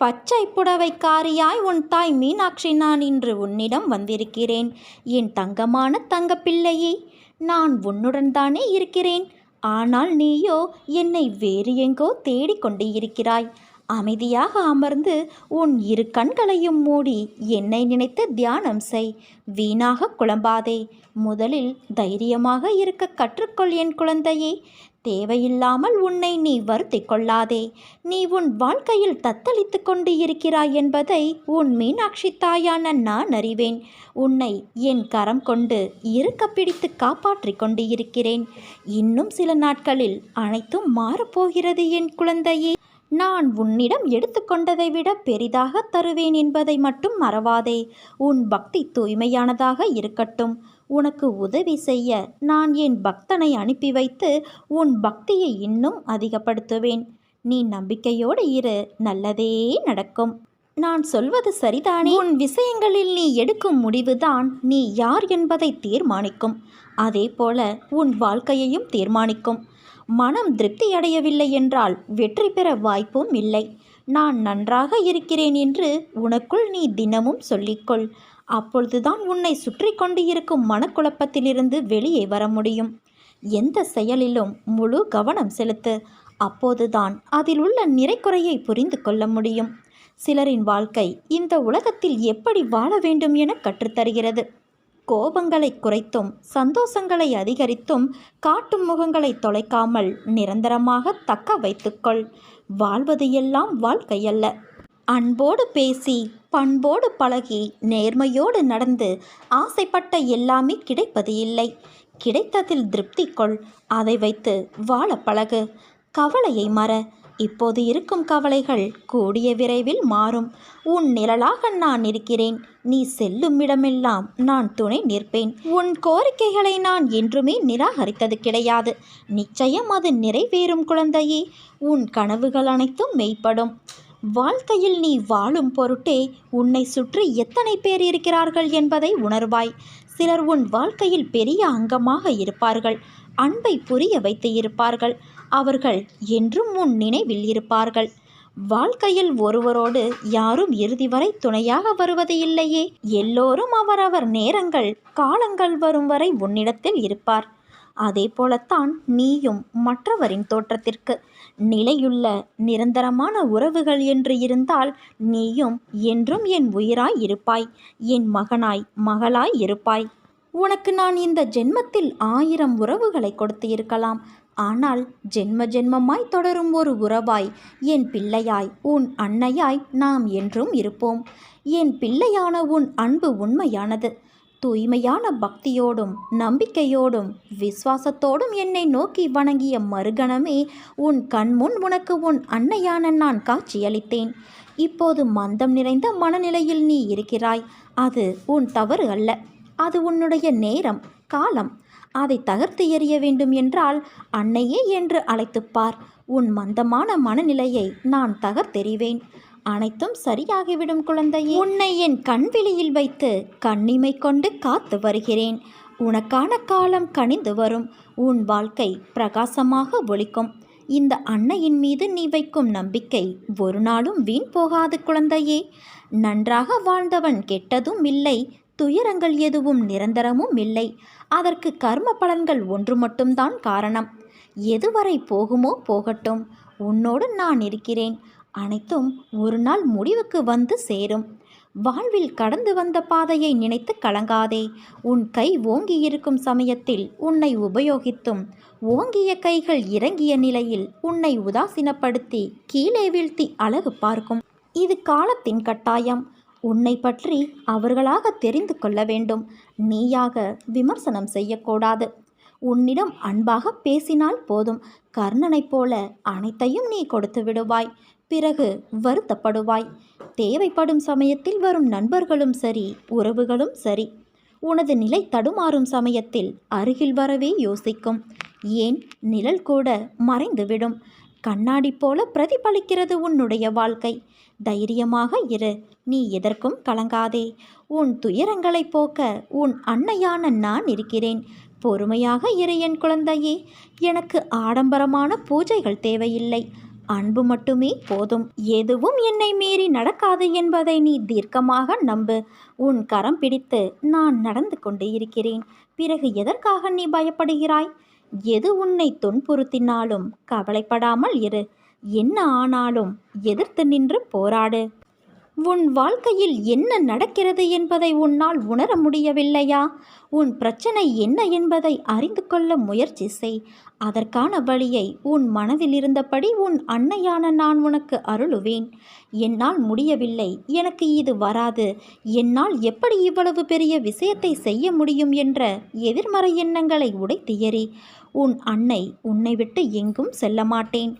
பச்சை புடவைக்காரியாய் உன் தாய் மீனாட்சி நான் இன்று உன்னிடம் வந்திருக்கிறேன். என் தங்கமான தங்கப்பிள்ளையே, நான் உன்னுடன் தானே இருக்கிறேன். ஆனால் நீயோ என்னை வேறு எங்கோ தேடிக்கொண்டு இருக்கிறாய். அமைதியாக அமர்ந்து உன் இரு கண்களையும் மூடி என்னை நினைத்து தியானம் செய். வீணாக குழம்பாதே. முதலில் தைரியமாக இருக்க கற்றுக்கொள் என் குழந்தையே. தேவையில்லாமல் உன்னை நீ வருத்தி கொள்ளாதே. நீ உன் வாழ்க்கையில் தத்தளித்து கொண்டு இருக்கிறாய் என்பதை உன் மீனாட்சி தாயான நான் அறிவேன். உன்னை என் கரம் கொண்டு இருக்க பிடித்து காப்பாற்றி கொண்டு இருக்கிறேன். இன்னும் சில நாட்களில் அனைத்தும் மாறப்போகிறது என் குழந்தையே. நான் உன்னிடம் எடுத்துக்கொண்டதை விட பெரிதாக தருவேன் என்பதை மட்டும் மறவாதே. உன் பக்தி தூய்மையானதாக இருக்கட்டும். உனக்கு உதவி செய்ய நான் என் பக்தனை அனுப்பி வைத்து உன் பக்தியை இன்னும் அதிகப்படுத்துவேன். நீ நம்பிக்கையோடு இரு, நல்லதே நடக்கும். நான் சொல்வது சரிதானே? உன் விஷயங்களில் நீ எடுக்கும் முடிவுதான் நீ யார் என்பதை தீர்மானிக்கும். அதே போல உன் வாழ்க்கையையும் தீர்மானிக்கும். மனம் திருப்தி அடையவில்லை என்றால் வெற்றி பெற வாய்ப்பும் இல்லை. நான் நன்றாக இருக்கிறேன் என்று உனக்குள் நீ தினமும் சொல்லிக்கொள். அப்பொழுதுதான் உன்னை சுற்றி கொண்டு இருக்கும் மனக்குழப்பத்திலிருந்து வெளியே வர முடியும். எந்த செயலிலும் முழு கவனம் செலுத்து. அப்போதுதான் அதில் உள்ள நிறைக்குறையை புரிந்து கொள்ள முடியும். சிலரின் வாழ்க்கை இந்த உலகத்தில் எப்படி வாழ வேண்டும் என கற்றுத்தருகிறது. கோபங்களை குறைத்தும் சந்தோஷங்களை அதிகரித்தும் காட்டும் முகங்களை தொலைக்காமல் நிரந்தரமாக தக்க வைத்துக்கொள். வாழ்வது எல்லாம் வாழ்க்கையல்ல. அன்போடு பேசி பண்போடு பழகி நேர்மையோடு நடந்து ஆசைப்பட்ட எல்லாமே கிடைப்பது இல்லை. கிடைத்ததில் திருப்தி கொள். அதை வைத்து வாழ பழகு. கவலையை மற. இப்போது இருக்கும் கவலைகள் கூடிய விரைவில் மாறும். உன் நிழலாக நான் இருக்கிறேன். நீ செல்லும் இடமெல்லாம் நான் துணை நிற்பேன். உன் கோரிக்கைகளை நான் என்றுமே நிராகரித்தது கிடையாது. நிச்சயம் அது நிறைவேறும் குழந்தையே. உன் கனவுகள் அனைத்தும் மெய்ப்படும். வாழ்க்கையில் நீ வாழும் பொருட்டே உன்னை சுற்றி எத்தனை பேர் இருக்கிறார்கள் என்பதை உணர்வாய். சிலர் உன் வாழ்க்கையில் பெரிய அங்கமாக இருப்பார்கள். அன்பை புரிய வைத்து இருப்பார்கள். அவர்கள் என்றும் உன் நினைவில் இருப்பார்கள். வாழ்க்கையில் ஒருவரோடு யாரும் இறுதி வரை துணையாக வருவது இல்லையே. எல்லோரும் அவரவர் நேரங்கள் காலங்கள் வரும் வரை உன்னிடத்தில் இருப்பார். அதே போலத்தான் நீயும் மற்றவரின் தோற்றத்திற்கு நிலையுள்ள நிரந்தரமான உறவுகள் என்று இருந்தால் நீயும் என்றும் என் உயிராய் இருப்பாய். என் மகனாய் மகளாய் இருப்பாய். உனக்கு நான் இந்த ஜென்மத்தில் 1000 உறவுகளை கொடுத்து இருக்கலாம். ஆனால் ஜென்ம ஜென்மமாய் தொடரும் ஒரு உறவாய் என் பிள்ளையாய் உன் அன்னையாய் நாம் என்றும் இருப்போம். என் பிள்ளையான உன் அன்பு உண்மையானது. தூய்மையான பக்தியோடும் நம்பிக்கையோடும் விசுவாசத்தோடும் என்னை நோக்கி வணங்கிய மறுகணமே உன் கண்முன் உனக்கு உன் அன்னையான நான் காட்சியளித்தேன். இப்போது மந்தம் நிறைந்த மனநிலையில் நீ இருக்கிறாய். அது உன் தவறு அல்ல. அது உன்னுடைய நேரம் காலம். அதை தகர்த்து எறிய வேண்டும் என்றால் அன்னையே என்று அழைத்துப்பார். உன் மந்தமான மனநிலையை நான் தகர்த்தெறிவேன். அனைத்தும் சரியாகிவிடும் குழந்தையே. உன்னை என் கண்விழியில் வைத்து கண்ணிமை கொண்டு காத்து வருகிறேன். உனக்கான காலம் கனிந்து வரும். உன் வாழ்க்கை பிரகாசமாக ஒளிக்கும். இந்த அன்னையின் மீது நீ வைக்கும் நம்பிக்கை ஒரு நாளும் வீண் போகாது குழந்தையே. நன்றாக வாழ்ந்தவன் கெட்டதும் இல்லை. துயரங்கள் எதுவும் நிரந்தரமும் இல்லை. அதற்கு கர்ம பலன்கள் ஒன்று மட்டும்தான் காரணம். எதுவரை போகுமோ போகட்டும். உன்னோடு நான் இருக்கிறேன். அனைத்தும் ஒரு நாள் முடிவுக்கு வந்து சேரும். வாழ்வில் கடந்து வந்த பாதையை நினைத்து கலங்காதே. உன் கை ஓங்கி இருக்கும் சமயத்தில் உன்னை உபயோகித்தும் ஓங்கிய கைகள் இறங்கிய நிலையில் உன்னை உதாசீனப்படுத்தி கீழே வீழ்த்தி அழகு பார்க்கும். இது காலத்தின் கட்டாயம். உன்னை பற்றி அவர்களாக தெரிந்து கொள்ள வேண்டும். நீயாக விமர்சனம் செய்யக்கூடாது. உன்னிடம் அன்பாக பேசினால் போதும். கர்ணனைப் போல அனைத்தையும் நீ கொடுத்து விடுவாய். பிறகு வருத்தப்படுவாய். தேவைப்படும் சமயத்தில் வரும் நண்பர்களும் சரி உறவுகளும் சரி உனது நிலை தடுமாறும் சமயத்தில் அருகில் வரவே யோசிக்கும். ஏன் நிழல் கூட மறைந்துவிடும். கண்ணாடி போல பிரதிபலிக்கிறது உன்னுடைய வாழ்க்கை. தைரியமாக இரு. நீ எதற்கும் கலங்காதே. உன் துயரங்களை போக்க உன் அன்னையான நான் இருக்கிறேன். பொறுமையாக இரு என் குழந்தையே. எனக்கு ஆடம்பரமான பூஜைகள் தேவையில்லை. அன்பு மட்டுமே போதும். எதுவும் என்னை மீறி நடக்காது என்பதை நீ தீர்க்கமாக நம்பு. உன் கரம் பிடித்து நான் நடந்து கொண்டு இருக்கிறேன். பிறகு எதற்காக நீ பயப்படுகிறாய்? எது உன்னை துன்புறுத்தினாலும் கவலைப்படாமல் இரு. என்ன ஆனாலும் எதிர்த்து நின்று போராடு. உன் வாழ்க்கையில் என்ன நடக்கிறது என்பதை உன்னால் உணர முடியவில்லையா? உன் பிரச்சனை என்ன என்பதை அறிந்து கொள்ள முயற்சி செய். அதற்கான வழியை உன் மனதில் இருந்தபடி உன் அன்னையான நான் உனக்கு அருளுவேன். என்னால் முடியவில்லை, எனக்கு இது வராது, என்னால் எப்படி இவ்வளவு பெரிய விஷயத்தை செய்ய முடியும் என்ற எதிர்மறை எண்ணங்களை உடைத்து எறி. உன் அன்னை உன்னை விட்டு எங்கும் செல்ல மாட்டேன்.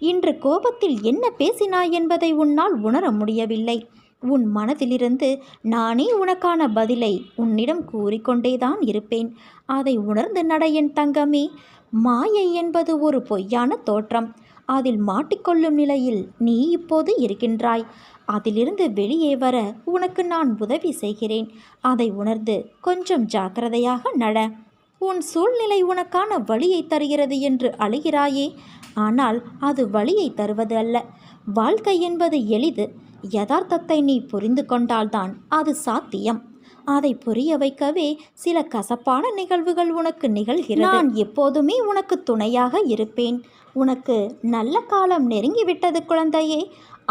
இன்று கோபத்தில் என்ன பேசினாய் என்பதை உன்னால் உணர முடியவில்லை. உன் மனதிலிருந்து நானே உனக்கான பதிலை உன்னிடம் கூறிக்கொண்டேதான் இருப்பேன். அதை உணர்ந்து நட என் தங்கமே. மாயை என்பது ஒரு பொய்யான தோற்றம். அதில் மாட்டிக்கொள்ளும் நிலையில் நீ இப்போது இருக்கின்றாய். அதிலிருந்து வெளியே வர உனக்கு நான் உதவி செய்கிறேன். அதை உணர்ந்து கொஞ்சம் ஜாக்கிரதையாக நட. உன் சூழ்நிலை உனக்கான வழியை தருகிறது என்று அழுகிறாயே, ஆனால் அது வழியை தருவது அல்ல. வாழ்க்கை என்பது எளிது. யதார்த்தத்தை நீ புரிந்து கொண்டால்தான் அது சாத்தியம். அதை புரிய வைக்கவே சில கசப்பான நிகழ்வுகள் உனக்கு நிகழ்கிறது. நான் எப்போதுமே உனக்கு துணையாக இருப்பேன். உனக்கு நல்ல காலம் நெருங்கிவிட்டது குழந்தையே.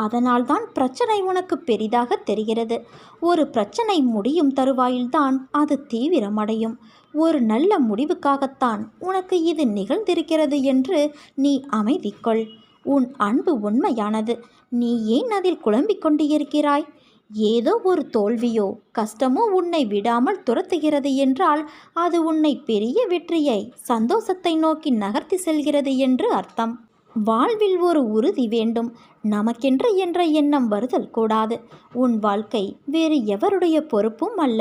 அதனால்தான் பிரச்சனை உனக்கு பெரிதாக தெரிகிறது. ஒரு பிரச்சனை முடியும் தருவாயில்தான் அது தீவிரமடையும். ஒரு நல்ல முடிவுக்காகத்தான் உனக்கு இது நிகழ்ந்திருக்கிறது என்று நீ அமைதி கொள். உன் அன்பு உண்மையானது. நீ ஏன் அதில் குழம்பிக் கொண்டு இருக்கிறாய்? ஏதோ ஒரு தோல்வியோ கஷ்டமோ உன்னை விடாமல் துரத்துகிறது என்றால் அது உன்னை பெரிய வெற்றியை, சந்தோஷத்தை நோக்கி நகர்த்தி செல்கிறது என்று அர்த்தம். வாழ்வில் ஒரு உறுதி வேண்டும். நமக்கென்று என்ற எண்ணம் வருதல் கூடாது. உன் வாழ்க்கை வேறு எவருடைய பொறுப்பும் அல்ல,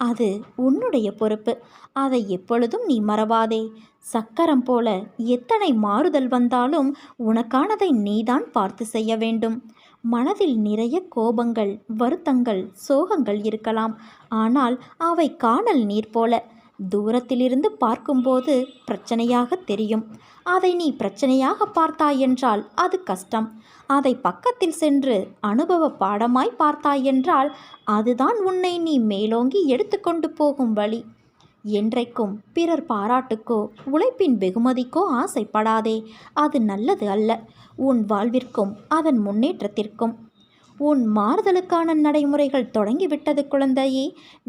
அது உன்னுடைய பொறுப்பு. அதை எப்பொழுதும் நீ மறவாதே. சக்கரம் போல எத்தனை மாறுதல் வந்தாலும் உனக்கானதை நீதான் பார்த்து செய்ய வேண்டும். மனதில் நிறைய கோபங்கள், வருத்தங்கள், சோகங்கள் இருக்கலாம். ஆனால் அவை காணல் நீர் போல தூரத்திலிருந்து பார்க்கும்போது பிரச்சனையாக தெரியும். அதை நீ பிரச்சனையாக பார்த்தாய் என்றால் அது கஷ்டம். அதை பக்கத்தில் சென்று அனுபவ பாடமாய் பார்த்தாய் என்றால் அதுதான் உன்னை நீ மேலோங்கி எடுத்துக்கொண்டு போகும் வழி. என்றைக்கும் பிறர் பாராட்டுக்கோ உழைப்பின் வெகுமதிக்கோ ஆசைப்படாதே. அது நல்லது அல்ல, உன் வாழ்விற்கும் அதன் முன்னேற்றத்திற்கும். உன் மாறுதலுக்கான நடைமுறைகள் தொடங்கிவிட்டது குழந்தையே.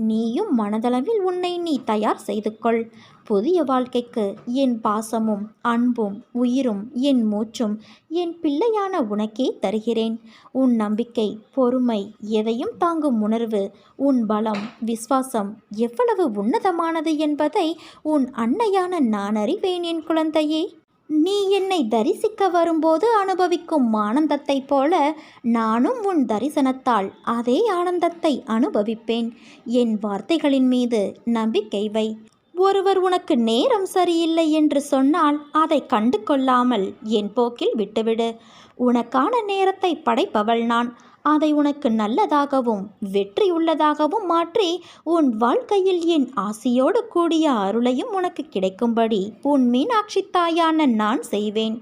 நீயும் மனதளவில் உன்னை நீ தயார் செய்து கொள். புதிய வாழ்க்கைக்கு என் பாசமும் அன்பும் உயிரும் என் மூச்சும் என் பிள்ளையான உனக்கே தருகிறேன். உன் நம்பிக்கை, பொறுமை, எதையும் தாங்கும் உணர்வு, உன் பலம், விசுவாசம் எவ்வளவு உன்னதமானது என்பதை உன் அன்னையான நான் அறிவேன் என் குழந்தையே. நீ என்னை தரிசிக்க வரும்போது அனுபவிக்கும் ஆனந்தத்தைப் போல நானும் உன் தரிசனத்தால் அதே ஆனந்தத்தை அனுபவிப்பேன். என் வார்த்தைகளின் மீது நம்பிக்கை வை. ஒருவர் உனக்கு நேரம் சரியில்லை என்று சொன்னால் அதை கண்டு கொள்ளாமல் என் போக்கில் விட்டுவிடு. உனக்கான நேரத்தை படைப்பவள் நான். அதை உனக்கு நல்லதாகவும் வெற்றியுள்ளதாகவும் மாற்றி உன் வாழ்க்கையில் என் ஆசியோடு கூடிய அருளையும் உனக்கு கிடைக்கும்படி உன் மீனாட்சி தாயான நான் செய்வேன்.